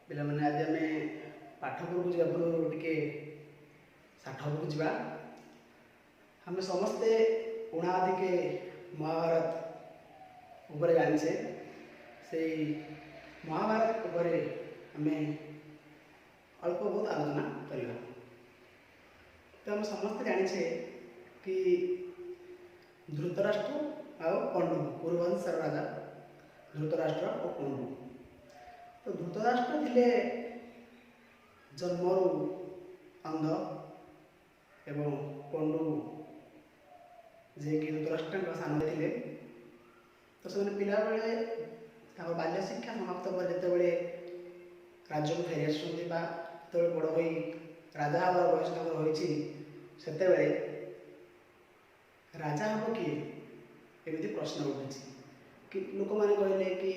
ପିଲାମାନେ ଆଜି ଆମେ ପାଠପଢ଼ାକୁ ଯିବା ପୂର୍ବରୁ ଟିକେ ସାଠକୁ ଯିବା। ଆମେ ସମସ୍ତେ ଉଣାଧିକେ ମହାଭାରତ ଉପରେ ଜାଣିଛେ। ସେଇ ମହାଭାରତ ଉପରେ ଆମେ ଅଳ୍ପ ବହୁତ ଆଲୋଚନା କରିବା। ତ ଆମେ ସମସ୍ତେ ଜାଣିଛେ କି ଧୃତରାଷ୍ଟ୍ର ଆଉ ପଣ୍ଡୁ କୁରୁବଂଶର ରାଜା ଧୃତରାଷ୍ଟ୍ର ଓ ପଣ୍ଡୁ। ତ ଧୃତରାଷ୍ଟ୍ର ଥିଲେ ଜନ୍ମରୁ ଅନ୍ଧ ଏବଂ ପଣ୍ଡୁ ଯିଏକି ଧୃତରାଷ୍ଟ୍ରଙ୍କ ସାନ ଥିଲେ। ତ ସେମାନେ ପିଲାବେଳେ ତାଙ୍କ ବାଲ୍ୟ ଶିକ୍ଷା ସମାପ୍ତ ପରେ ଯେତେବେଳେ ରାଜ୍ୟକୁ ଫେରି ଆସୁଛନ୍ତି ବା ଯେତେବେଳେ ବଡ଼ ହୋଇ ରାଜା ହେବାର ବୟସ ତାଙ୍କର ହୋଇଛି, ସେତେବେଳେ ରାଜା ହେବ କିଏ ଏମିତି ପ୍ରଶ୍ନ ଉଠୁଛି। କି ଲୋକମାନେ କହିଲେ କି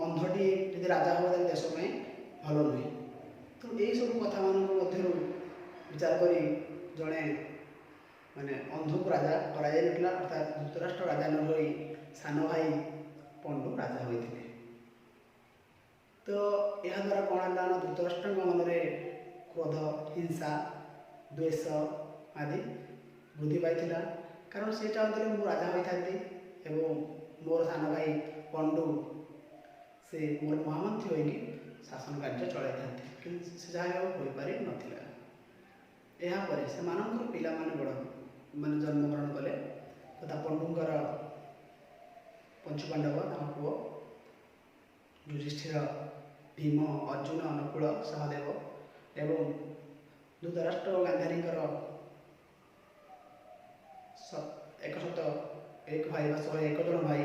ଅନ୍ଧଟି ଯଦି ରାଜା ହେବ ତାହେଲେ ଦେଶ ପାଇଁ ଭଲ ନୁହେଁ। ତ ଏହିସବୁ କଥାମାନଙ୍କ ମଧ୍ୟରୁ ବିଚାର କରି ଜଣେ ଅନ୍ଧକୁ ରାଜା କରାଯାଇନଥିଲା, ଅର୍ଥାତ୍ ଧୃତରାଷ୍ଟ୍ର ରାଜା ନ ହୋଇ ସାନ ଭାଇ ପଣ୍ଡୁ ରାଜା ହୋଇଥିଲେ। ତ ଏହାଦ୍ୱାରା କ'ଣ ହେଲା ନା ଧୃତରାଷ୍ଟ୍ରଙ୍କ ମନରେ କ୍ରୋଧ, ହିଂସା, ଦ୍ୱେଷ ଆଦି ବୃଦ୍ଧି ପାଇଥିଲା। କାରଣ ସେ ଚାହୁଁଥିଲେ ମୁଁ ରାଜା ହୋଇଥାନ୍ତି ଏବଂ ମୋର ସାନ ଭାଇ ପଣ୍ଡୁ ସେ ମୋର ମହାମନ୍ତ୍ରୀ ହୋଇକି ଶାସନ କାର୍ଯ୍ୟ ଚଳାଇଥାନ୍ତି, କିନ୍ତୁ ସେ ଯାହା ହୋଇପାରିନଥିଲା। ଏହାପରେ ସେମାନଙ୍କର ପିଲାମାନେ ଜନ୍ମଗ୍ରହଣ କଲେ। ତଥା ପଣ୍ଡୁଙ୍କର ପଞ୍ଚୁପାଣ୍ଡବ, ତାଙ୍କ ପୁଅ ଯୁଧିଷ୍ଠିର, ଭୀମ, ଅର୍ଜୁନ, ନକୁଳ, ସହଦେବ ଏବଂ ଧୃତରାଷ୍ଟ୍ର ଓ ଗାନ୍ଧାରୀଙ୍କର 101 ଭାଇ ବା 101 ଜଣ ଭାଇ,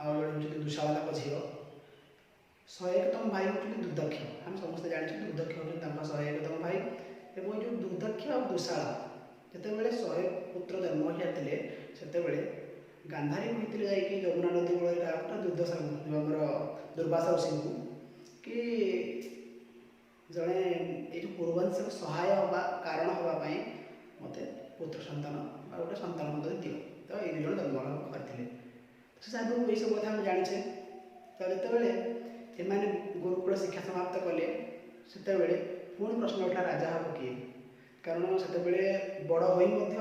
ଆଉ ଜଣେ ହେଉଛନ୍ତି ଦୁଶାଳତାଙ୍କ ଝିଅ। 101ତମ ଭାଇ ହେଉଛନ୍ତି ଦୁର୍ଦକ୍ଷ। ଆମେ ସମସ୍ତେ ଜାଣିଛୁ ଦୁର୍ଦକ୍ଷ ହେଉଛନ୍ତି ତାଙ୍କ 101ତମ ଭାଇ। ଏବଂ ଯେଉଁ ଦୁର୍ଦକ୍ଷ ଆଉ ଦୁଶାଳା ଯେତେବେଳେ 100 ପୁତ୍ର ଜନ୍ମ ହୋଇଥିଲେ, ସେତେବେଳେ ଗାନ୍ଧାରୀ କହିଥିଲେ ଯାଇକି ଯମୁନା ନଦୀ କୂଳରେ କାହାକୁ ଦୁର୍ଦଶାଙ୍କୁ, ଯେଉଁ ଆମର ଦୁର୍ବାସା ଋଷିଙ୍କୁ, କି ଜଣେ ଏଇ ଯେଉଁ କୁରୁବଂଶକୁ ସହାୟ ହେବା କାରଣ ହେବା ପାଇଁ ମୋତେ ପୁତ୍ର ସନ୍ତାନ ବା ଗୋଟେ ସନ୍ତାନ ମଧ୍ୟ ଦିଅ। ତ ଏଇ 2 ଜଣ ଜନ୍ମଗ୍ରହଣ କରିଥିଲେ। ସେ ସାଧୁ ଏଇସବୁ କଥା ଆମେ ଜାଣିଛେ। ତ ଯେତେବେଳେ ଏମାନେ ଗୁରୁକୁଳ ଶିକ୍ଷା ସମାପ୍ତ କଲେ, ସେତେବେଳେ ପୁଣି ପ୍ରଶ୍ନ ଉଠିଲା ରାଜା ହେବ କିଏ? କାରଣ ସେତେବେଳେ ବଡ଼ ହୋଇ ମଧ୍ୟ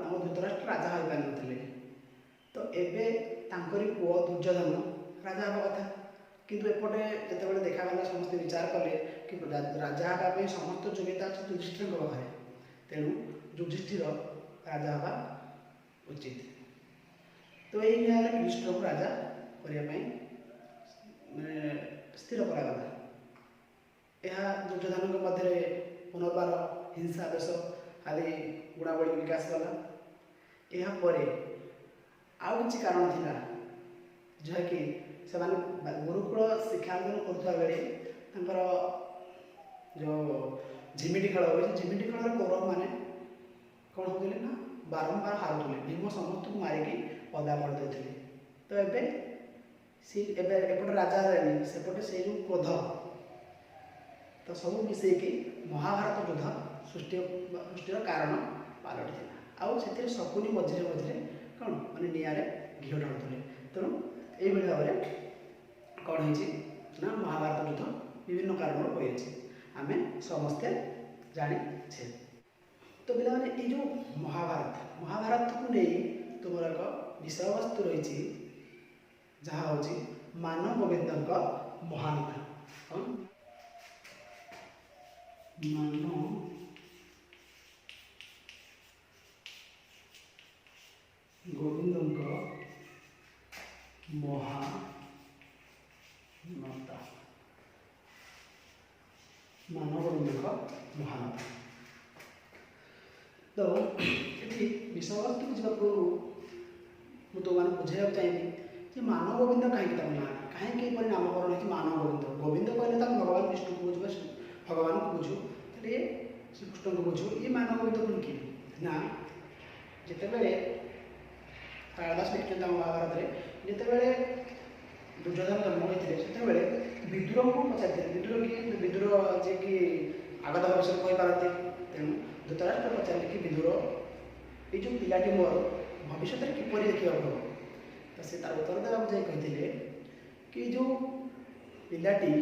ଆମ ଧୃତରାଷ୍ଟ୍ର ରାଜା ହୋଇପାରିନଥିଲେ। ତ ଏବେ ତାଙ୍କରି ପୁଅ ଦୁର୍ଯ୍ୟୋଧନ ରାଜା ହେବା କଥା। କିନ୍ତୁ ଏପଟେ ଯେତେବେଳେ ଦେଖାଗଲା, ସମସ୍ତେ ବିଚାର କଲେ କି ରାଜା ହେବା ପାଇଁ ସମସ୍ତ ଯୋଗ୍ୟତା ଅଛି ଯୁଧିଷ୍ଠିରଙ୍କ ପାଖରେ, ତେଣୁ ଯୁଧିଷ୍ଠିର ରାଜା ହେବା ଉଚିତ। ତ ଏଇ ନ୍ୟାୟରେ ଯୁଧିଷ୍ଠିରକୁ ରାଜା କରିବା ପାଇଁ ସ୍ଥିର କରାଗଲା। ଏହା ଦୁର୍ଯ୍ୟୋଧନଙ୍କ ମଧ୍ୟରେ ପୁନର୍ବାର ହିଂସା, ଦ୍ୱେଷ ଆଦି ଗୁଣାବଳୀ ବିକାଶ କଲା। ଏହାପରେ ଆଉ କିଛି କାରଣ ଥିଲା, ଯାହାକି ସେମାନେ ଗୁରୁକୁଳ ଶିକ୍ଷାଅଧ୍ୟୟନ କରୁଥିବା ବେଳେ ତାଙ୍କର ଯେଉଁ ଝିମିଟି ଖେଳ ହୁଏ, ସେ ଝିମିଟି ଖେଳରେ କୌରବମାନେ କ'ଣ ହେଉଥିଲେ ନା ବାରମ୍ବାର ହାରୁଥିଲେ। ଭୀମ ସମସ୍ତଙ୍କୁ ମାରିକି ପଦା କରିଦେଉଥିଲେ। ତ ଏବେ ଏପଟେ ରାଜା ହେଲେନି, ସେପଟେ ସେଇ ଯେଉଁ କ୍ରୋଧ, ତ ସବୁ ମିଶେଇକି ମହାଭାରତ ଯୁଦ୍ଧ ସୃଷ୍ଟିର କାରଣ ପାଲଟିଥିଲା। ଆଉ ସେଥିରେ ଶକୁନି ମଝିରେ ମଝିରେ କ'ଣ ନିଆଁରେ ଘିଅ ଢାଳୁଥିଲେ। ତେଣୁ ଏଇଭଳି ଭାବରେ କ'ଣ ହେଇଛି ନା ମହାଭାରତ ଯୁଦ୍ଧ ବିଭିନ୍ନ କାରଣରୁ ହୋଇଛି, ଆମେ ସମସ୍ତେ ଜାଣିଛେ। ତ ପିଲାମାନେ ଏଇ ଯେଉଁ ମହାଭାରତକୁ ନେଇ ତୁମର ଏକ ବିଷୟବସ୍ତୁ ରହିଛି, ଯାହା ହେଉଛି ମାନଗୋବିନ୍ଦଙ୍କ ମହାନତା। ମାନଗୋବିନ୍ଦଙ୍କ ମହାନତା। ମାନଗୋବିନ୍ଦଙ୍କ ମହାନତା। ତ ଏଠି ବିଷୟବସ୍ତୁକୁ ଯିବା ପୂର୍ବରୁ ମୁଁ ତୁମମାନଙ୍କୁ ବୁଝାଇବାକୁ ଚାହିଁବି ଯେ ମାନଗୋବିନ୍ଦ କାହିଁକି ତାଙ୍କ ନାଁ, କାହିଁକି ଏପରି ନାମକରଣ ହେଇଛି ମାନଗୋବିନ୍ଦ? ଗୋବିନ୍ଦ କହିଲେ ତ ଆମେ ଭଗବାନ ବିଷ୍ଣୁଙ୍କୁ ବୁଝୁ ବା ଭଗବାନଙ୍କୁ ବୁଝୁ, ତାହେଲେ ଏ ଶ୍ରୀକୃଷ୍ଣଙ୍କୁ ବୁଝୁ। ଇଏ ମାନଗୋବିନ୍ଦ ପୁଣି କିଏ ନା, ଯେତେବେଳେ କାଳିଦାସ ଲେଖିଛନ୍ତି ଆମ ମହାଭାରତରେ, ଯେତେବେଳେ ଦୁର୍ଯ୍ୟୋଧନ ଜନ୍ମ ହୋଇଥିଲେ, ସେତେବେଳେ ବିଦୁରଙ୍କୁ ପଚାରିଥିଲେ। ବିଦୁର କିଏ? ବିଦୁର ଯିଏକି ଆଗତ ଭବିଷ୍ୟତ କହିପାରନ୍ତି। ତେଣୁ ଧୃତରାଷ୍ଟ୍ର ପଚାରିଲେ କି ବିଦୁର, ଏଇ ଯେଉଁ ପିଲାଟି ମୋର ଭବିଷ୍ୟତରେ କିପରି ଦେଖିବାକୁ ହେବ? ତ ସେ ତାର ଉତ୍ତର ଦେବାକୁ ଯାଇ କହିଥିଲେ कि जो पिलाटी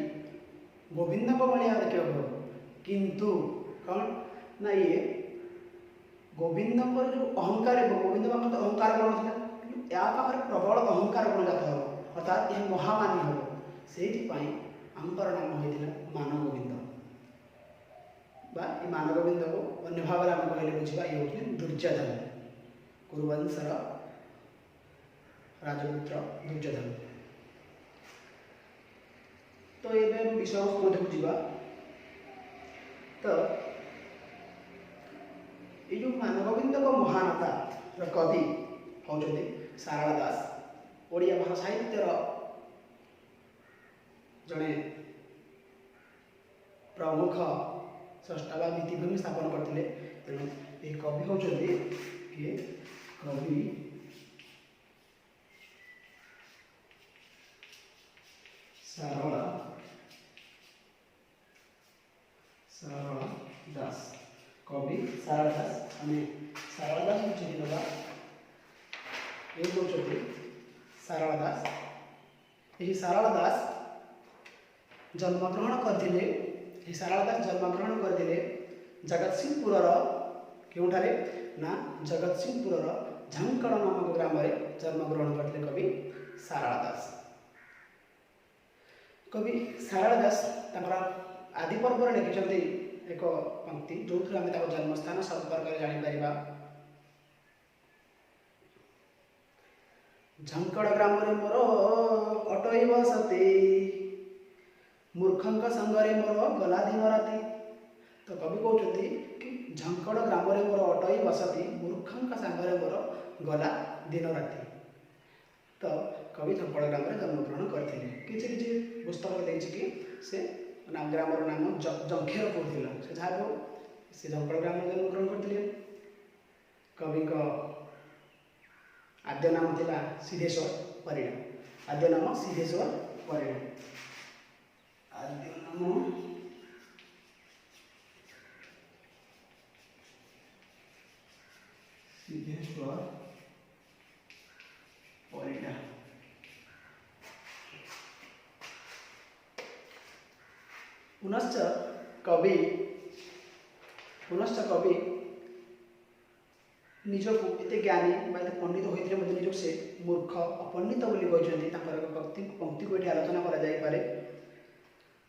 गोविंद को भाया देखा किंतु कौन ना ये गोविंद जो अहंकार गोविंद तो अहंकार गुण था या पाखे प्रबल अहंकार गुण जात हम अर्थात यह महामानी हम से आमर नाम होता मान गोविंद ये मान गोविंद को अन्य भाव में आम कहले बुझा ये हूँ दुर्योधन कुरुवंशर राजपुत्र दुर्योधन। तो ये विषय मध्य को जीवा तो ये जो मान गोविंद को महानता कवि होते सारला दास ओडिया भाषा साहित्यर जड़े प्रमुख स्रष्टा व भित्तिभूमि स्थापन करते तेणु ये कवि होते किए कवि सारला दास कवि सारला दास आम सारला दास चिन्हवा ये होती सारला दास। यही सारला दास जन्मग्रहण करते सारला दास जन्मग्रहण करते जगतसिंहपुर क्योंठारे ना जगतसिंहपुर झंकड़ नामक ग्राम में जन्मग्रहण करते कवि सारला दास। कवि सारला दास आदि पर्व लिखिं एक पंक्ति जो थे आम जन्मस्थान संपर्क में जापर झंकड़ ग्राम मोर अटई बसती मूर्खंक संगरे मोर गला दिन राति। तो कवि कहते कि झंकड़ ग्राम मोर अटई बसती मूर्खंक संगरे मोर गला दिन राति। तो कवि झंकड़ ग्राम में जन्मग्रहण करते किसी पुस्तक देखिए कि से ग्राम नाम जंखेर कहला से जहाँ से झंकड़ ग्राम में जन्मग्रहण करते। कवि आद्य नाम थिला सिद्धेश्वर परिड़ा आद्य नाम सिद्धेश्वर परिड़ा आद्य नाम सिद्धेश्वर परिड़ा। पुनश्च कवि निजको एते ज्ञानी पंडित होते निजक से मूर्ख अपंडित बोली कहते पंक्ति को ये आलोचना करे।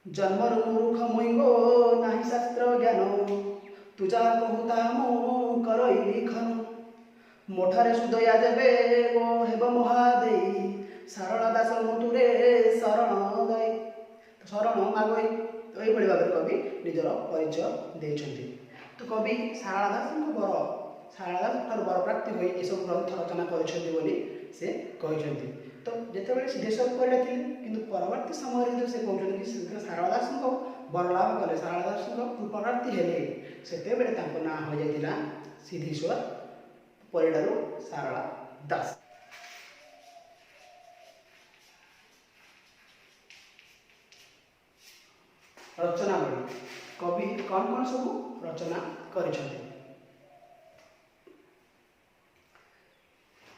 जन्मर मूर्ख मुइगो नाही शास्त्र ज्ञान तुजा कहूता मु करई लिखन मोठारे सुदया देवे गो हेब महादेई सारला दास मुतुरे शरण दई शरण मागई। तो ये भाव में कवि निजर परिचय देते। तो कवि सारला दास सारला दास बर प्राप्ति हो यह सब ग्रंथ रचना कर। तो जिते सिद्धेश्वर परिड़ा थे कि परवर्ती समय जो से कहते कि सारला दास बर लाभ कले सारला दास कृपा प्राप्ति हेले से ना हो जाता सिद्धेश्वर परिड़ारू सारला दास। रचना कवि कौन कौन सब रचना कर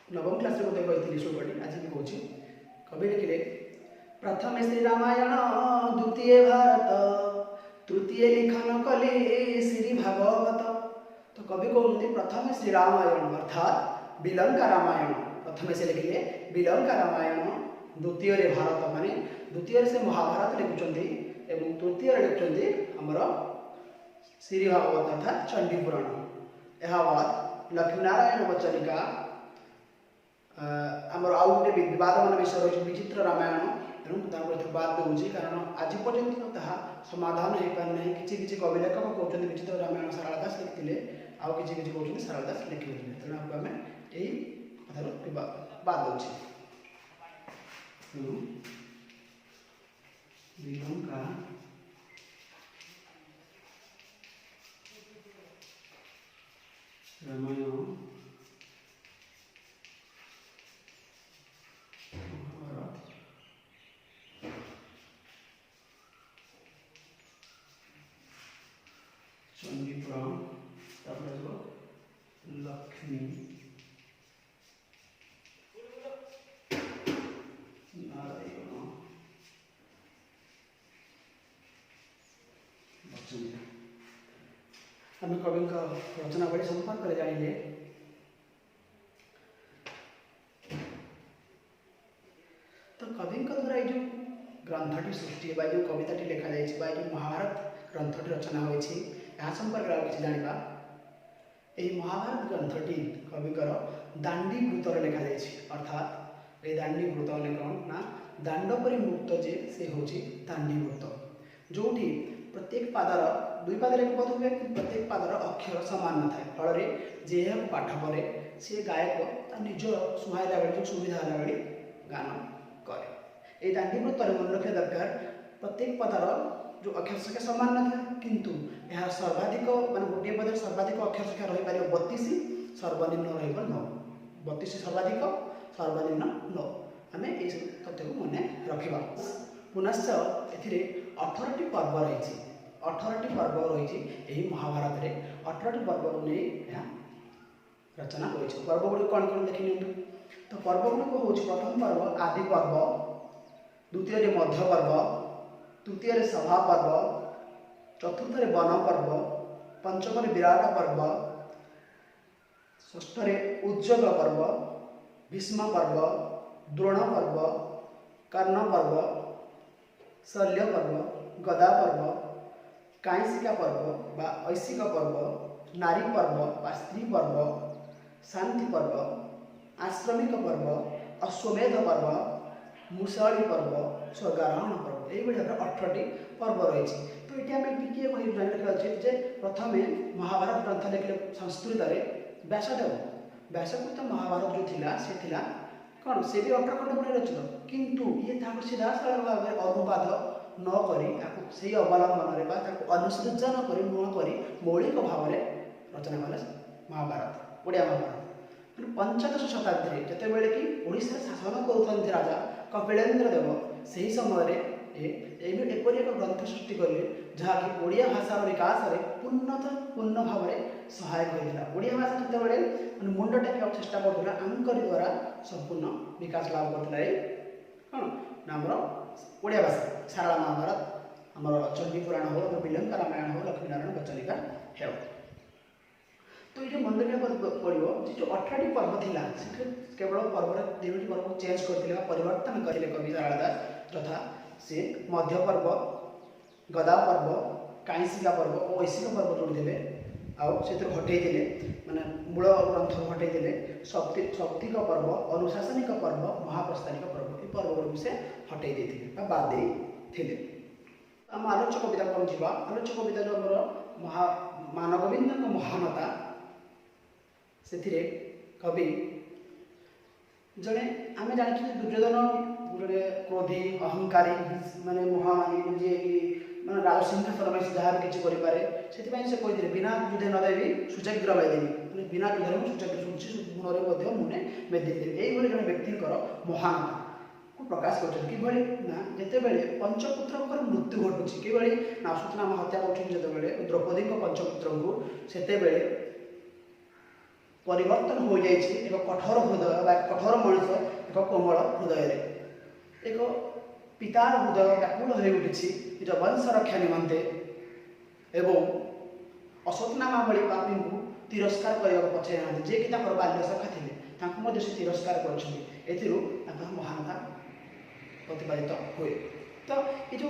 नवम क्लास में कही शुभटी आज भी कौन कवि लिखिले प्रथम श्री रामायण द्वितीय भारत तृतीय लिखन कली श्री भागवत। तो कवि कहते प्रथम श्री रामायण अर्थात बिलंका रामायण प्रथम से लिखिले बिलंका रामायण द्वितीय भारत माने द्वितीय से महाभारत लिखुंट एवं तृतीय लिखुंट आमर श्री भागवत अर्थात चंडी पुराण। यह बाद लक्ष्मीनारायण वचनिका आमर आउ गोटे विवाद मान विषय रही विचित्र रामायण तेणु बाद दूसरी कारण आज पर्यंत ताहा समाधान हो पारना किसी कवि लेखक कहते विचित्र रामायण सारला दास लिखिले आउ किसी कहते सारला दास लिखिले तेणु आम यही कथार बाद दूसरी बिलंका रामायण चंडीपुराण लक्ष्मी नारायण आम कवि रचनावली संपर्क जानिले तो कवि द्वारा ये ग्रंथटी सृष्टि जो कविताटी लिखा जाए जो महाभारत ग्रंथटी रचना होती संपर्क किसी जाना यही महाभारत ग्रंथटी कविकर दांडी वृत्तर लिखा जाए अर्थात ये दांडी वृत्त कौन ना दांडपरी मुक्त जे से हूँ दांडी वृत्त जो प्रत्येक पादर दुई पादर एक पद हुए प्रत्येक पादर अक्षर सामान न थाए फल जे पाठ करे सी गायक निज सुहाइला बेले सुविधा बेले गान करे ये दांडी वृत्त मन रखा दरकार प्रत्येक पदर जो अक्षर संख्या सामान न था किंतु यह सर्वाधिक मान गोटे पदर सर्वाधिक अक्षर संख्या रही पार 32 सर्वनिम्न रहा 32 सर्वाधिक सर्वनिम्न 9 आम ये तथ्य को मन रखा पुनश्च ए 18टी पर्व रही 18टी पर्व रही महाभारत में 18टी पर्व को नहीं रचना हो पर्व गुड़ कौन कौन देखी नि तो पर्व गुड़िक हूँ प्रथम पर्व आदि पर्व द्वितीय मध्य पर्व तृतीय सभा पर्व चतुर्थ वन पर्व पंचम विराट पर्व षष्ठ उज्जग पर्व भीष्म पर्व द्रोण पर्व कर्ण पर्व शल्य पर्व गदा पर्व कांसिका पर्व बा ऐशिक पर्व नारी पर्व बा स्त्री पर्व शांति पर्व आश्रमिक पर्व अश्वमेध पर्व मुसली पर्व स्वर्गारोहण पर्व ये 18टी पर्व रही तो ये आम टे जान अच्छे प्रथम महाभारत ग्रंथ लिखले संस्कृत में व्यासदेव व्यासकृत महाभारत जो थिला से थिला कौन से भी 18 खंड पर रचित किंतु ये सीधा सरल भाव में अनुवाद न करी अवलंबन अनुसृजन कर नुआ कर मौलिक भाव में रचना कले महाभारत ओडिया महाभारत पंचदश शताब्दी जिते बड़े कि ओडिशा शासन करुँच राजा कपिलेन्द्र देव से ही समय एपरी एक ग्रंथ सृष्टि कले जहाँकि ओडिया भाषार विकास में पूर्ण भाव में सहायक होता ओडिया भाषा जिते मुंड टेक चेष्टा करूला आंकरी द्वारा संपूर्ण विकास लाभ करता कौन नामर ओडिया भाषा सारला महाभारत आमर चंडी पुराण हो विलंका रामायण हो लक्ष्मीनारायण बचनिका है तो ये मन रखा पड़ो जो 18टी पर्व थिला केवल पर्व 2टी पर्व चेंज करते परिवर्तन करते कवि सारला दास यथा से मध्य पर्व गदा पर्व कांसिका पर्व और ऐशिक पर्व जोड़ी आउ से हटई माने मूल ग्रंथ हटई शक्तिक पर्व अनुशासनिक पर्व महाप्रस्थानिक पर्व ये पर्व गुड़ से हटई देते बाद देते आम आलोच्य कविता कौन थी आलोच्य कविता जो आम मानगोविंद महानता से कवि जड़े आम जानी दुर्योधन गोटे क्रोधी अहंकारी माने महामानी जी मैं राजसिंहासन में जहाँ भी किसी करे से कहते बिना युद्धे नदेवी सूचग्र मेदेवी मैंने बिना युद्धे सूची गुण मुने मेदेवी यही जन व्यक्ति महानता को प्रकाश कर जिते बड़े पंचपुत्र मृत्यु घटुची कि ना अश्वत्थामा हत्या कर द्रौपदी पंचपुत्र को से परिवर्तन हो जाए एक कठोर हृदय कठोर मनीष एक कोमल हृदय एक पितार हृदय व्याकुल हो उठी निज वंश रक्षा निमंते एवं अश्वत्थामा भली पापी को तिरस्कार करने पछे ना जे कि बाल्य सखा थे से तिरस्कार कर महानता प्रतिपादित हुए तो ये जो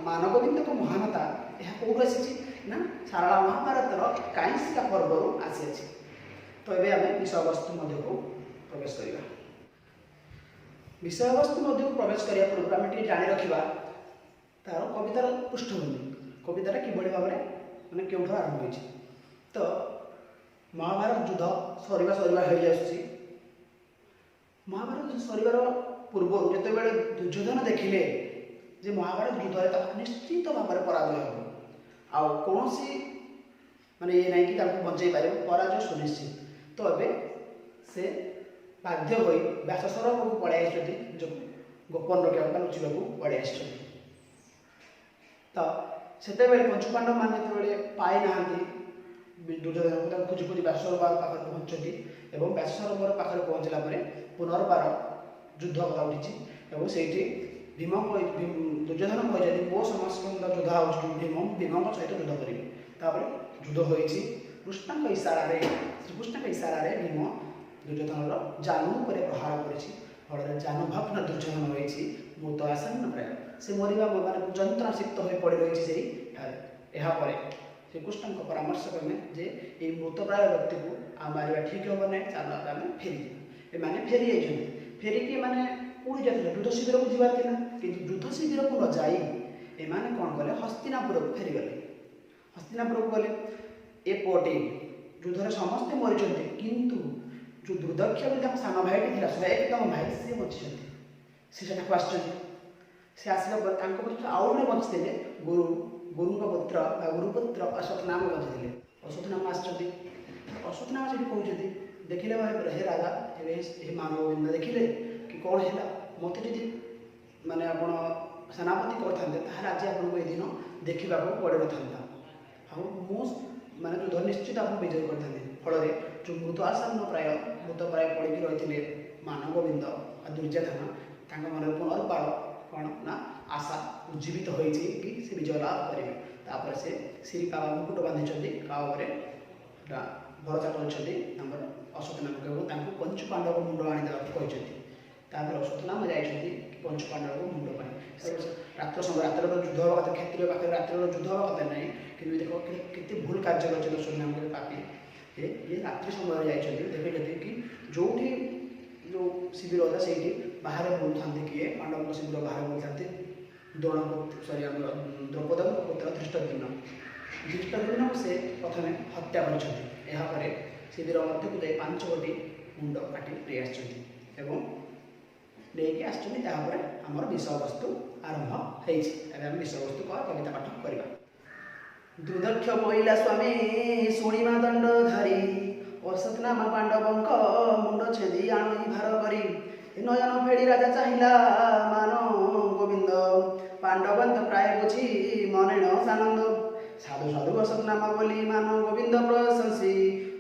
मानगोविंद को महानता यह कौट आसी ना सारला महाभारत कांसिका पर्व आसी तो ये आम विषय वस्तु को प्रवेश करवा विषय वस्तु प्रवेश करने पूर्व आम जाणी रखा तार कवितार पृष्ठभूमि कविता किभली भाव में मैंने क्यों आरंभ हो तो महाभारत युद्ध सरीवा सरीवा हो आसूसी महाभारत सरीवार पूर्व जिते बड़े दुर्योधन देखिले जे महाभारत युद्ध निश्चित भाव में पराजय हो कौन माने ये नहीं कि बचाई पार पराजय सुनिश्चित तो ए से बाध्य हो व्याससर को पड़े जो गोपन रखा लुचा पड़े तो से पंचपांडव मान जो पाई ना दुर्योधन को खोजी खोजी व्याससर पाखे पहुँचती और व्याससर पाखे पहुँचला पुनर्बार युद्ध कथा उठी से भीम दुर्योधन कहते मो समस्त योद्धा भीम भीम सहित युद्ध करेंगे ଯୁଦ୍ଧ ହୋଇଛି। କୃଷ୍ଣଙ୍କ ଇସାରାରେ ଶ୍ରୀକୃଷ୍ଣଙ୍କ ଇସାରାରେ ଭୀମ ଦୁର୍ଯ୍ୟୋଧନର ଜାନୁ ଉପରେ ପ୍ରହାର କରିଛି। ଫଳରେ ଜାନୁଭଗ୍ନ ଦୁର୍ଯ୍ୟୋଧନ ହୋଇଛି ମୃତ ଆସନ୍ନ ପ୍ରାୟ। ସେ ମରିବା ମାନେ ଯନ୍ତ୍ରଣାସିକ୍ତ ହୋଇ ପଡ଼ି ରହିଛି ସେଇଠାରେ। ଏହାପରେ ଶ୍ରୀକୃଷ୍ଣଙ୍କ ପରାମର୍ଶ କଲେ ଯେ ଏଇ ମୃତପ୍ରାୟ ବ୍ୟକ୍ତିକୁ ଆଉ ମାରିବା ଠିକ୍ ହେବ ନାହିଁ, ଚାଲ ଆମେ ଫେରିଯିବା। ଏମାନେ ଫେରି ଯାଇଛନ୍ତି। ଫେରିକି ଏମାନେ ପୁଣି ଯାଇଥିଲେ ଯୁଦ୍ଧ ଶିବିରକୁ ଯିବାର ଥିଲା, କିନ୍ତୁ ଯୁଦ୍ଧ ଶିବିରକୁ ନ ଯାଇ ଏମାନେ କ'ଣ କଲେ, ହସ୍ତିନାପୁରକୁ ଫେରିଗଲେ। ହସ୍ତିନାପୁରକୁ ଗଲେ। ଏପଟେ ଯୁଦ୍ଧରେ ସମସ୍ତେ ମରିଛନ୍ତି, କିନ୍ତୁ ଯେଉଁ ଦୁର୍ଦକ୍ଷ ବୋଲି ତାଙ୍କ ସାନ ଭାଇଟି ଥିଲା, 101ତମ ଭାଇ, ସିଏ ବଞ୍ଚିଛନ୍ତି। ସେ ସେଠାକୁ ଆସିଛନ୍ତି। ସେ ଆସିଲା ପରେ ତାଙ୍କ ପଛରେ ଆଉ ଜଣେ ବଞ୍ଚିଥିଲେ, ଗୁରୁଙ୍କ ପୁତ୍ର ବା ଗୁରୁପୁତ୍ର ଅଶ୍ୱତ୍ଥାମ ବଞ୍ଚିଥିଲେ। ଅଶ୍ୱତ୍ଥାମ ଆସିଛନ୍ତି। ଅଶ୍ୱତ୍ଥାମ ସେଠି କହୁଛନ୍ତି, ଦେଖିଲେ ଭାଇ ହେ ରାଜା, ଏବେ ହେ ମାନବ ଗୋବିନ୍ଦ ଦେଖିଲେ କି କ'ଣ ହେଲା, ମୋତେ ଯଦି ମାନେ ଆପଣ ସେନାପତି କରିଥାନ୍ତେ ତାହେଲେ ଆଜି ଆପଣଙ୍କୁ ଏ ଦିନ ଦେଖିବାକୁ ପଡ଼ିନଥାନ୍ତା। ଆଉ ମୁଁ ମାନେ ଯୁଦ୍ଧ ନିଶ୍ଚିତ ଆପଣ ବିଜୟ କରିଥାନ୍ତି। ଫଳରେ ଯେଉଁ ମୃତ ପ୍ରାୟ ପଡ଼ିକି ରହିଥିଲେ ମାନବ ଗୋବିନ୍ଦ ଆଉ ଦୁର୍ଯ୍ୟୋଧନ, ତାଙ୍କ ମନରେ ପୁନର୍ବାର କ'ଣ ନା ଆଶା ଉଜ୍ଜୀବିତ ହୋଇଛି କି ସେ ବିଜୟ ଲାଭ କରିବେ। ତାପରେ ସେ ଶ୍ରୀ କାବା ମୁକୁଟ ବାନ୍ଧିଛନ୍ତି, କାବରେ ଭରସା କରିଛନ୍ତି ଆମର ଅଶ୍ୱତ୍ଥାମାଙ୍କୁ ଏବଂ ତାଙ୍କୁ ପଞ୍ଚୁ ପାଣ୍ଡବ ମୁଣ୍ଡ ଆଣିଦେବାକୁ କହିଛନ୍ତି। ତାପରେ ଅଶ୍ୱତ୍ଥାମ ଯାଇଛନ୍ତି ପଞ୍ଚୁ ପାଣ୍ଡବ ମୁଣ୍ଡ ପାଇଁ। ରାତ୍ରରେ ତ ଯୁଦ୍ଧ ହେବା କଥା, କ୍ଷତ୍ରିୟ ପାଖରେ ରାତ୍ରିର ଯୁଦ୍ଧ ହେବା କଥା ନାହିଁ, କିନ୍ତୁ ଦେଖ କେତେ ଭୁଲ କାର୍ଯ୍ୟ କରିଛନ୍ତି ଅଶ୍ୱତ୍ଥାମ ପାପି। ଇଏ ରାତ୍ରି ସମୟରେ ଯାଇଛନ୍ତି। ଦେଖିଛନ୍ତି କି ଯେଉଁଠି ଯେଉଁ ଶିବିର ହେଲା ସେଇଠି ବାହାରେ ବୁଲୁଥାନ୍ତି, କିଏ ପାଣ୍ଡବଙ୍କ ଶିବିର ବାହାରେ ବୁଲୁଥାନ୍ତି ଆମର ଦ୍ରୌପଦଙ୍କ ପୁତ୍ର ଧୃଷ୍ଟଦ୍ୟୁମ୍ନଙ୍କୁ ସେ ପ୍ରଥମେ ହତ୍ୟା କରିଛନ୍ତି। ଏହାପରେ ଶିବିର ମଧ୍ୟକୁ ଯାଇ 5ଗୋଟି ମୁଣ୍ଡ କାଟି ନେଇ ଆସିଛନ୍ତି ଏବଂ ନେଇକି ଆସିଛନ୍ତି। ତାପରେ ଆମର ବିଷୟବସ୍ତୁ ଆରମ୍ଭ ହେଇଛି। ଏବେ ଆମେ ବିଷୟବସ୍ତୁ କବିତା ପାଠ କରିବା। ଦୁର୍ଦକ୍ଷ ବୋଇଲା ସ୍ୱାମୀ ଶୁଣିମା ଦଣ୍ଡଧାରୀ, ଅଶ୍ୱତ୍ଥାମ ପାଣ୍ଡବଙ୍କ ମୁଣ୍ଡ ଛେଦି ଆଣଇ ଭାର କରି। ନୟନ ଫେଡ଼ି ରାଜା ଚାହିଁଲା ମାନ ଗୋବିନ୍ଦ, ପାଣ୍ଡବନ୍ତ ପ୍ରାୟ ବୁଝି ମନେଣ ସାନନ୍ଦ। ସାଧୁ ସାଧୁ ଅଶ୍ୱତ୍ଥାମ ବୋଲି ମାନ ଗୋବିନ୍ଦ ପ୍ରଶଂସୀ,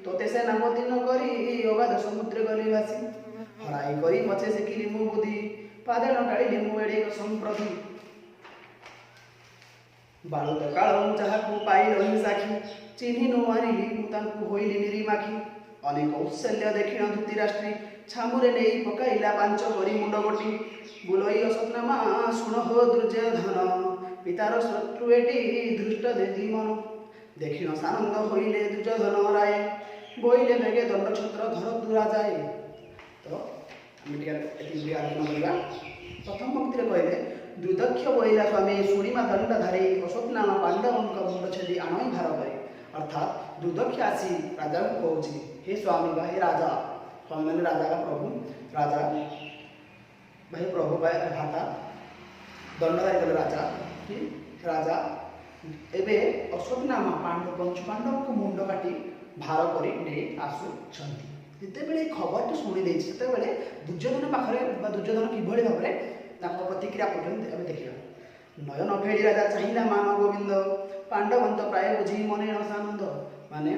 ତୋତେ ସେନାପତି ନ କରି ଅଗାଧ ସମୁଦ୍ର ଗଲି ଭାସି। ହରାଇ କରି ପଛେ ଶିଖିଲି ମୁଁ ବୁଦ୍ଧି, ପାଦେଣ ଟାଳିଲି ମୁଁ ଏଡ଼େ ସମ୍ପ୍ରତି। ବାଳୁତ କାଳ ଯାହାକୁ ପାଇଲହି ସାକ୍ଷୀ, ଚିହ୍ନି ନ ମାରିଲି ମୁଁ ତାଙ୍କୁ ହୋଇଲି ନିରିମାଖି। ଅନେକ କୌଶଲ୍ୟ ଦେଖିଣ ଧୃତିରାଷ୍ଟ୍ରୀ, ଛାମୁରେ ନେଇ ପକାଇଲା 5 କରି ମୁଣ୍ଡ ଗୋଟି। ବୁଲଇ ଅଶ୍ୱତ୍ଥାମ ଶୁଣ ହୋ ଦୁର୍ଯ୍ୟୋଧନ, ପିତାର ଶତ୍ରୁ ଏଟି ଧୃଷ୍ଟ ଦେତି ମନ। ଦେଖିଣ ସାନନ୍ଦ ହୋଇଲେ ଦୁର୍ଯ୍ୟୋଧନ ରାୟ, ବୋଇଲେ ବେଗେ ଦଣ୍ଡଛତ୍ର ଧରତୁ ରାଜାଏ। ତ ଆମେ ଟିକେ ଏତିକି ଆଲୋଚନା କରିବା। ପ୍ରଥମ ପଂକ୍ତିରେ କହିଲେ, ଦୁର୍ଦକ୍ଷ ବୋଇଲା ସ୍ୱାମୀ ଶୁଣିମା ଦଣ୍ଡଧାରୀ, ଅଶ୍ୱତ୍ଥାମ ପାଣ୍ଡବଙ୍କ ମୁଣ୍ଡ ଛେଦି ଆଣଇ ଭାର କରି। ଅର୍ଥାତ୍ ଦୁର୍ଦକ୍ଷ ଆସି ରାଜାଙ୍କୁ କହୁଛି, ହେ ସ୍ୱାମୀ ବା ହେ ରାଜା, ସ୍ୱାମୀ ମାନେ ରାଜା ବା ପ୍ରଭୁ, ରାଜା ଭାଇ ପ୍ରଭୁ ବା ଭ୍ରାତା, ଦଣ୍ଡଧାରୀ କଲେ ରାଜା କି ରାଜା, ଏବେ ଅଶ୍ୱତ୍ଥାମ ପଞ୍ଚୁ ପାଣ୍ଡବଙ୍କ ମୁଣ୍ଡ କାଟି ଭାର କରି ନେଇ ଆସୁଛନ୍ତି। ଯେତେବେଳେ ଏ ଖବରଟି ଶୁଣି ଦେଇଛି, ସେତେବେଳେ ଦୁର୍ଯ୍ୟୋଧନ ପାଖରେ ବା ଦୁର୍ଯ୍ୟୋଧନ କିଭଳି ଭାବରେ ତାଙ୍କ ପ୍ରତିକ୍ରିୟା କରୁଛନ୍ତି ଆମେ ଦେଖିବା। ନୟନ ଫେଡ଼ି ରାଜା ଚାହିଁଲା ମାନ ଗୋବିନ୍ଦ, ପାଣ୍ଡବନ୍ତ ପ୍ରାୟ ବୁଝି ମନେଣ ସାନନ୍ଦ। ମାନେ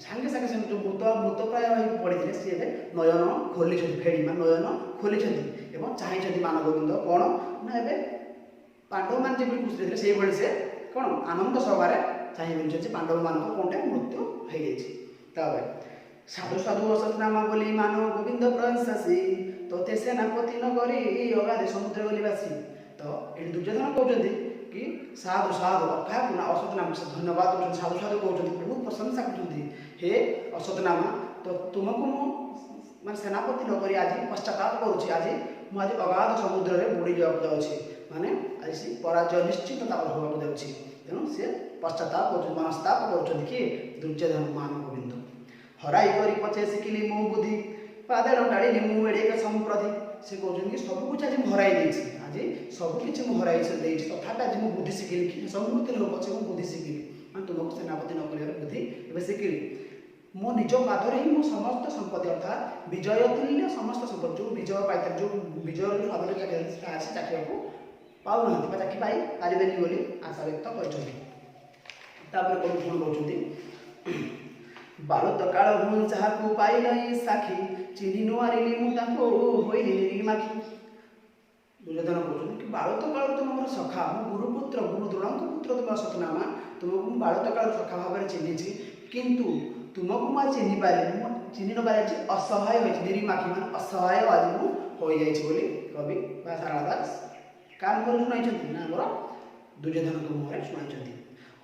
ସାଙ୍ଗେ ସାଙ୍ଗେ ସେ ଯେଉଁ ମୃତପ୍ରାୟ ହୋଇକି ପଡ଼ିଥିଲେ, ସିଏ ଏବେ ନୟନ ଖୋଲିଛନ୍ତି, ଫେଡ଼ି ମାନେ ନୟନ ଖୋଲିଛନ୍ତି ଏବଂ ଚାହିଁଛନ୍ତି ମାନ ଗୋବିନ୍ଦ କ'ଣ ନା ଏବେ ପାଣ୍ଡବମାନେ ଯେଭଳି ଖୁସିରେ ଥିଲେ ସେଇଭଳି ସେ କ'ଣ ଆନନ୍ଦ ସହକାରେ ଚାହିଁ ବୁଝୁଛନ୍ତି ପାଣ୍ଡବମାନଙ୍କ କ'ଣଟେ ମୃତ୍ୟୁ ହୋଇଯାଇଛି। ତାପରେ ସାଧୁ ସାଧୁ ଅଶ୍ୱତ୍ଥାମ ବୋଲି ମାନ ଗୋବିନ୍ଦ ପ୍ରଶଂସୀ, ତୋତେ ସେନାପତି ନ କରି ଅଗାଧେ ସମୁଦ୍ର ଗଲି ଭାସି। ତ ଏଠି ଦୁର୍ଯ୍ୟୋଧନ କହୁଛନ୍ତି କି ସାଧୁ ସାଧୁ, କାହାକୁ ନା ଅଶ୍ୱତ୍ଥାମ ଧନ୍ୟବାଦ ଦେଉଛନ୍ତି, ସାଧୁ ସାଧୁ କହୁଛନ୍ତି, ବହୁତ ପ୍ରଶଂସା କରୁଛନ୍ତି। ହେ ଅଶ୍ୱତ୍ଥାମ, ତ ତୁମକୁ ମୁଁ ମାନେ ସେନାପତି ନ କରି ଆଜି ପଶ୍ଚାତାପ କରୁଛି। ଆଜି ମୁଁ ଆଜି ଅଗାଧ ସମୁଦ୍ରରେ ବୁଡ଼ି ଯିବାକୁ ଯାଉଛି, ମାନେ ଆଜି ସେ ପରାଜୟ ନିଶ୍ଚିତ ତାପରେ ହେବାକୁ ଯାଉଛି। ତେଣୁ ସେ ପଶ୍ଚାତାପ କରୁଛନ୍ତି, ମନସ୍ତାପ କରୁଛନ୍ତି କି ଦୁର୍ଯ୍ୟୋଧନ ମାନ ଗୋବିନ୍ଦ। ହରାଇ କରି ପଛେ ଶିଖିଲି ମୁଁ ବୁଦ୍ଧି, ପାଦେଣ ଟାଳିଲି ମୁଁ ଏଡ଼େ ସମ୍ପ୍ରତି। ସେ କହୁଛନ୍ତି କି ସବୁକିଛି ଆଜି ମୁଁ ହରାଇ ଦେଇଛି, ଆଜି ସବୁକିଛି ମୁଁ ହରାଇ ଦେଇଛି, ତଥାପି ଆଜି ମୁଁ ବୁଦ୍ଧି ଶିଖିଲି କି ସମ୍ମୁଖୀନ ହେଉ ପଛେ ମୁଁ ବୁଦ୍ଧି ଶିଖିଲି, ମାନେ ତୁମକୁ ସେନାପତି ନ କରିବାର ବୁଦ୍ଧି ଏବେ ଶିଖିଲି। ମୋ ନିଜ ପାଦରେ ହିଁ ମୁଁ ସମସ୍ତ ସମ୍ପତ୍ତି, ଅର୍ଥାତ୍ ବିଜୟ ତୁଲ୍ୟ ସମସ୍ତ ସମ୍ପତ୍ତି, ଯେଉଁ ବିଜୟ ପାଇଥାଏ, ଯେଉଁ ବିଜୟର ଯେଉଁ ସ୍ୱାଦ ଆସି ଚାଖିବାକୁ ପାଉନାହାନ୍ତି ବା ଚାଖି ପାଇ ପାରିବେନି ବୋଲି ଆଶା ବ୍ୟକ୍ତ କରିଛନ୍ତି। ତାପରେ ପୁଣି କହୁଛନ୍ତି, ବାଳୁତ କାଳ ମୁଁ ଯାହାକୁ ପାଇଲଇ ସାକ୍ଷୀ, ଚିହ୍ନି ନ ମାରିଲି ମୁଁ ତାଙ୍କୁ ହୋଇଲି ନିରିମାଖି। ଦୁର୍ଯ୍ୟୋଧନ କହୁଛନ୍ତି କି ବାଳୁତ କାଳରୁ ତୁମ ମୋର ସଖା, ମୁଁ ଗୁରୁପୁତ୍ର ଗୁରୁ ଦ୍ରୋଣଙ୍କ ପୁତ୍ର ତୁମ ଅଶ୍ୱତ୍ଥାମା, ତୁମକୁ ମୁଁ ବାଳୁତ କାଳରୁ ସଖା ଭାବରେ ଚିହ୍ନିଛି, କିନ୍ତୁ ତୁମକୁ ମୁଁ ଆଜି ଚିହ୍ନି ପାରିନି, ମୁଁ ଚିହ୍ନି ନ ପାରିଛି, ଅସହାୟ ହୋଇଛି, ନିରିମାଖି ମାନେ ଅସହାୟ ଆଜି ମୁଁ ହୋଇଯାଇଛି ବୋଲି କବି ବା ସାରଳା ଦାସ କାହା ମୁହଁରେ ଶୁଣାଇଛନ୍ତି ନା ଆମର ଦୁର୍ଯ୍ୟୋଧନଙ୍କ ମୁହଁରେ ଶୁଣାଇଛନ୍ତି।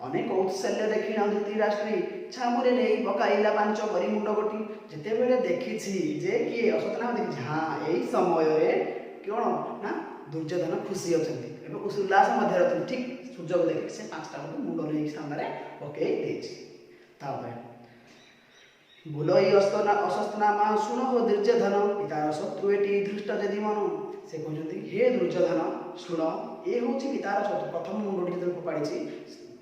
ଅନେକ କୌଶଲ୍ୟ ଦେଖି ଧୃତରାଷ୍ଟ୍ରୀ ଛାମୁରେ ନେଇ ପକାଇଲା ପାଞ୍ଚ କରି ମୁଣ୍ଡ ଗୋଟି। ଯେତେବେଳେ ଦେଖିଛି ଯେ କିଏ ଅଶ୍ୱତ୍ଥାମା ଦେଖିଛି, ହଁ ଏଇ ସମୟରେ କ'ଣ ନା ଦୁର୍ଯ୍ୟୋଧନ ଖୁସି ଅଛନ୍ତି ଏବଂ ଉଲ୍ଲାସ ମଧ୍ୟରେ ଅଛନ୍ତି, ଠିକ୍ ସୁଯୋଗ ଦେଖିକି ସେ ପାଞ୍ଚଟା ଗୋଟି ମୁଣ୍ଡ ନେଇକି ସାମ୍ନାରେ ପକେଇ ଦେଇଛି। ତାପରେ ବୋଲ ଏଇ ଅଶ୍ୱତ୍ଥାମା ଶୁଣ ହୋ ଦୁର୍ଯ୍ୟୋଧନ, ପିତାର ଶତ୍ରୁ ଏଠି ଧୃଷ୍ଟ ଯଦି ମନ। ସେ କହୁଛନ୍ତି ହେ ଦୁର୍ଯ୍ୟୋଧନ ଶୁଣ, ଏ ହେଉଛି ପିତାର ଶତ୍ରୁ। ପ୍ରଥମ ମୁଣ୍ଡଟି ଯେତେବେଳେ ଫୋପାଡ଼ିଛି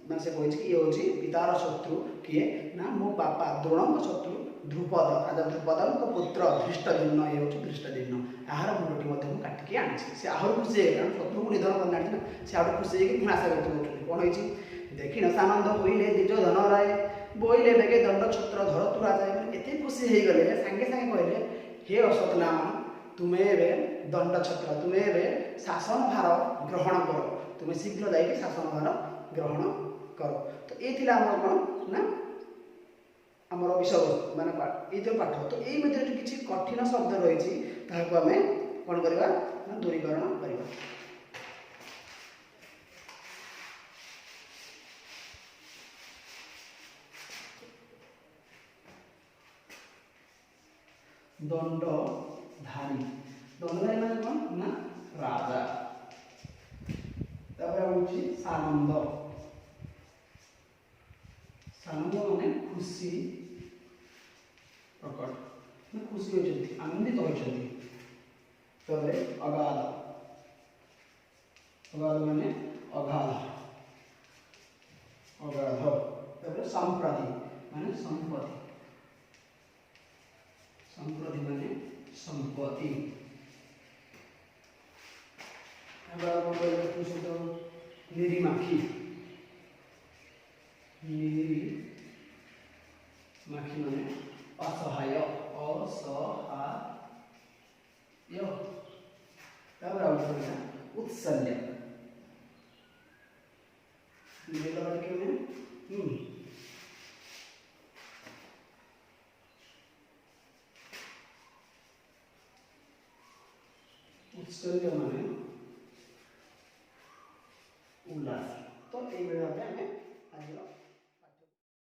ମାନେ ସେ କହିଛି କି ଇଏ ହେଉଛି ପିତାର ଶତ୍ରୁ କିଏ ନା ମୋ ବାପା ଦ୍ରୋଣଙ୍କ ଶତ୍ରୁ ଧ୍ରୁପଦ, ରାଜା ଧ୍ରୁପଦଙ୍କ ପୁତ୍ର ଧୃଷ୍ଟଦ୍ୟୁମ୍ନ, ଇଏ ହେଉଛି ଧୃଷ୍ଟଦ୍ୟୁମ୍ନ। ଏହାର ମୁଣ୍ଡଟି ମଧ୍ୟ ମୁଁ କାଟିକି ଆଣିଛି। ସେ ଆହୁରି ଖୁସି ହେଇଗଲେ, କାରଣ ଶତ୍ରୁକୁ ନିଧନ କରିନାହାନ୍ତି ନା, ସେ ଆହୁରି ଖୁସି ହେଇକି ପୁଣି ଆଶା ବ୍ୟକ୍ତ କରୁଛନ୍ତି। କ'ଣ ହେଇଛି ଦେଖିନ ସାନନ୍ଦ ହୋଇଲେ ଦୁର୍ଯ୍ୟୋଧନ ରାୟ, ବୋଇଲେ ବେଗେ ଦଣ୍ଡ ଛତ୍ର ଧରତୁ ରାଜା। ମାନେ ଏତେ ଖୁସି ହେଇଗଲେ ସାଙ୍ଗେ ସାଙ୍ଗେ କହିଲେ ହେ ଅଶ୍ୱତ୍ଥାମା, ତୁମେ ଏବେ ଦଣ୍ଡ ଛତ୍ର, ତୁମେ ଏବେ ଶାସନ ଭାର ଗ୍ରହଣ କର, ତୁମେ ଶୀଘ୍ର ଯାଇକି ଶାସନ ଭାର ଗ୍ରହଣ କର। ତ ଏ ଥିଲା ଆମର କ'ଣ ନା ଆମର ବିଷୟବସ୍ତୁ ମାନେ ଏଇ ଯେଉଁ ପାଠ। ତ ଏଇ ମଧ୍ୟରେ ଯେଉଁ କିଛି କଠିନ ଶବ୍ଦ ରହିଛି ତାହାକୁ ଆମେ କ'ଣ କରିବା ନା ଦୂରୀକରଣ କରିବା। ଦଣ୍ଡଧାରୀ, ଦଣ୍ଡଧାରୀ ମାନେ କ'ଣ ନା ରାଜା। ତାପରେ ହେଉଛି ସାନନ୍ଦ, ସାନନ୍ଦ ମାନେ ଖୁସି ପ୍ରକଟ, ମାନେ ଖୁସି ହୋଇଛନ୍ତି, ଆନନ୍ଦିତ ହୋଇଛନ୍ତି। ତାପରେ ଅଗାଧ, ଅଗାଧ ମାନେ ଅଗାଧ, ଅଗାଧ। ତାପରେ ସମ୍ପ୍ରତି ମାନେ ସମ୍ପତ୍ତି, ସମ୍ପ୍ରତି ମାନେ ସମ୍ପତ୍ତି। ନିରିମାଖି, ନିରିମାଖି ମାନେ ଅସହାୟ, ଅସହାୟ। ତାପରେ ଆଉ ଗୋଟେ ଉତ୍ସଲ୍ୟ, ଉତ୍ସଲ୍ୟ ମାନେ